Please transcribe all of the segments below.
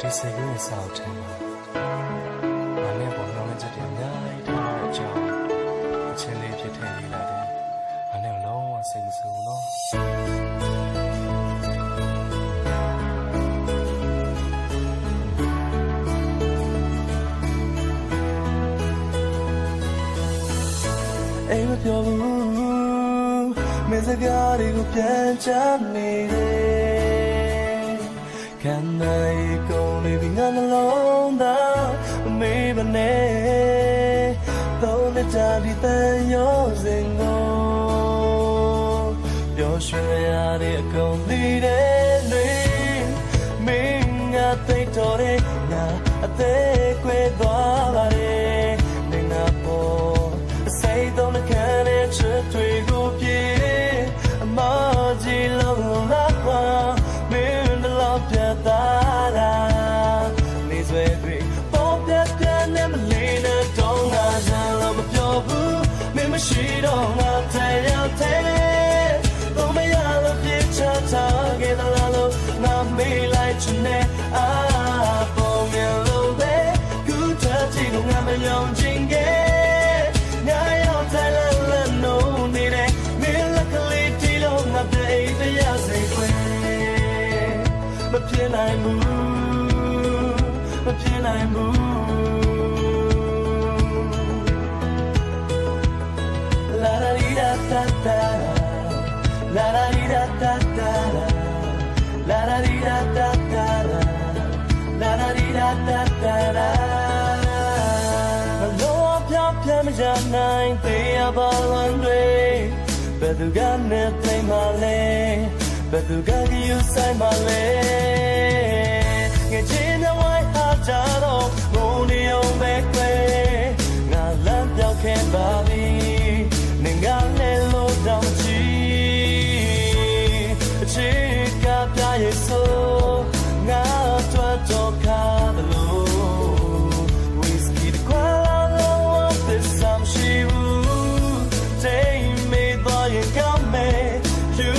ဒီစိတ်ကူးရဲ့စာအုပ်ထဲမှာငါနဲ့ပေါ်နှောင်းချက်တွေအများကြီးထားတဲ့အကြောင်းအချင်းလေးဖြစ်ထည့်လေးလိုက်တယ်ငါနဲ့လုံးဝစိတ်မဆိုးနော်အိမ်မပြောဘူးမင်းစကားတွေကိုပြန်ချနေတယ်ခံနိုင်ကုန်နေပြီငါနှလုံးသားမေးမနေသုံးတဲ့ကြာဒီတန်ရောစင်ကိုပျော်ရွှင်ရတဲ့အကုန်လေးတဲ့လေမင်းငါသိတော်တဲ့ငါအသေးကွယ်သွားပါတယ်နေငါပေါ်စိတ်တော့နှခံတဲ့ချစ်တွေကိုပြေအမကြီးလုံးလာကွာမင်းတို့လောက်ပြတာနေဆွေတွေပေါ်ပြပြနဲ့မလေးနဲ့တော့ငါရလို့မပြောဘူးမင်းမရှိတော့ငါတဲ့ရောက်တဲ့တော့မရလို့ပြချထားခဲ့လားလို့ငါမေးလိုက်ချင်တဲ့ပေါ်မြင်လို့ပဲကူထချင်ငါမယုံချင်ခဲ့မပြေနိုင်ဘူးမပြေနိုင်ဘူးလာလာရီဒါတာတာလာလာရီဒါတာတာလာလာရီဒါတာတာလာလာရီဒါတာတာမလို့ပြပြမကြနိုင်သေးရပါဝန်တွေဘယ်သူကနဲ့သိမလဲBut the guy you say my leg, get in the white hot jar, only on back way. Now let you can baby, Ninga Nello down tea. Chick up your soul, now to a talk out the low. Whiskey the quality of this some she would take me by your comment. You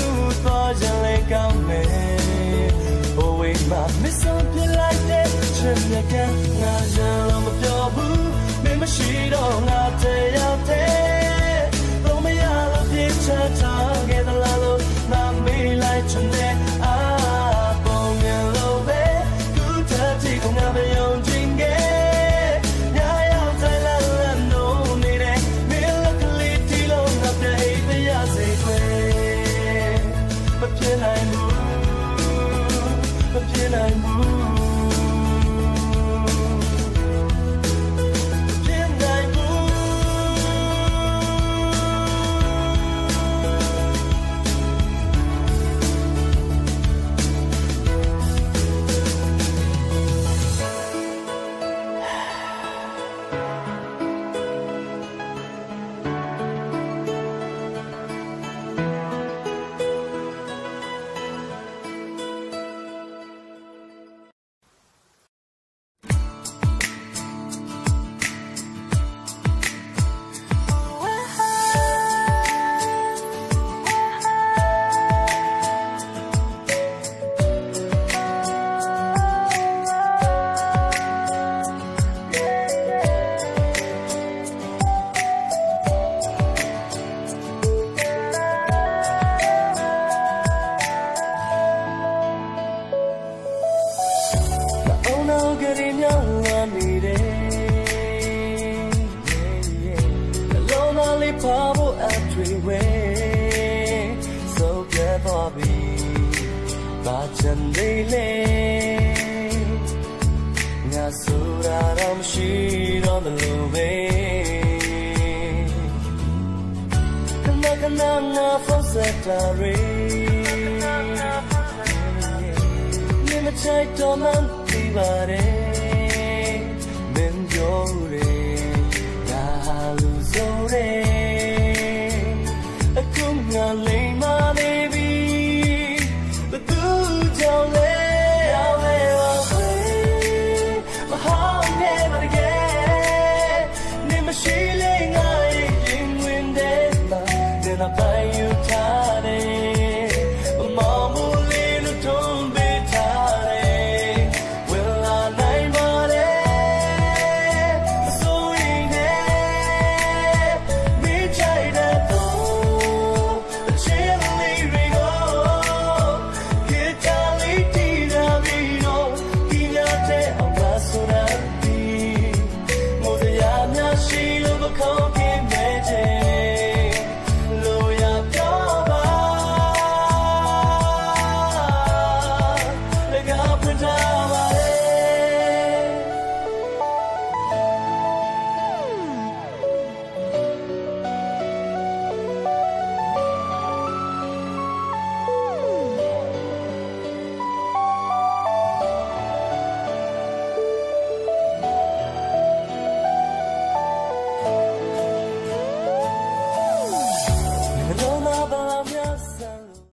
come oh wait my miss something like that chim again na jam of your boo me machine on out there no me all of it get a lot na me like today bong yellow be good touchy kung na me yon jinge ya ya tai la no need it me luckily tilo na baby ya say but can I move? But can I move? Can I move? Well, I ဆန်